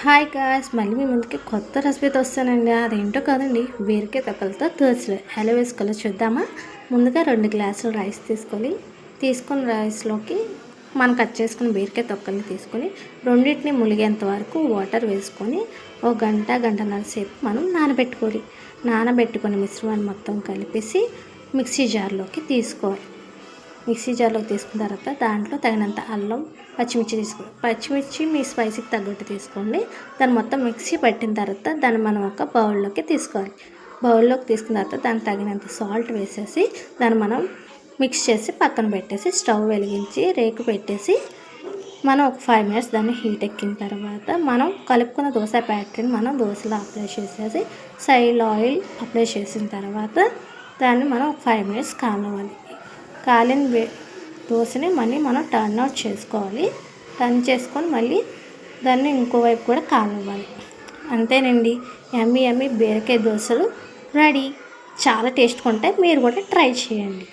Hi guys, మళ్ళీ మీ ముందుకి కొత్త రెసిపీతో వస్తానండి. అదేంటో కాదండి, బీరకాయ తొక్కలతో దోశలు ఎలా వేసుకోవాలో చూద్దామా. ముందుగా 2 గ్లాసులు రైస్ తీసుకొని రైస్లోకి మనం కట్ చేసుకుని బీరకాయ తొక్కల్ని తీసుకొని రెండింటిని ములిగేంత వరకు వాటర్ వేసుకొని ఒక గంటన్నర సేపు మనం నానబెట్టుకొని మిశ్రమాన్ని మొత్తం కలిపేసి మిక్సీ జార్లోకి తీసుకున్న తర్వాత దాంట్లో తగినంత అల్లం, పచ్చిమిర్చి మీ స్పైసీకి తగ్గట్టు తీసుకోండి. దాన్ని మొత్తం మిక్సీ పట్టిన తర్వాత దాన్ని మనం ఒక బౌల్లోకి తీసుకున్న తర్వాత దానికి తగినంత సాల్ట్ వేసేసి దాన్ని మనం మిక్స్ చేసి పక్కన పెట్టేసి స్టవ్ వెలిగించి రేకు పెట్టేసి మనం ఒక 5 మినిట్స్ దాన్ని హీట్ ఎక్కిన తర్వాత మనం కలుపుకున్న దోశ బ్యాటరీని మనం దోశలో అప్లై చేసేసి సైడ్లో ఆయిల్ అప్లై చేసిన తర్వాత దాన్ని మనం ఒక 5 మినిట్స్ కాలిన దోశని మళ్ళీ మనం టర్న్ అవుట్ టర్న్ చేసుకొని మళ్ళీ దాన్ని ఇంకోవైపు కూడా కాలనివ్వాలి. అంతేనండి, యమ్మీ బీరకాయ దోశలు రెడీ. చాలా టేస్ట్గా ఉంటాయి, మీరు కూడా ట్రై చేయండి.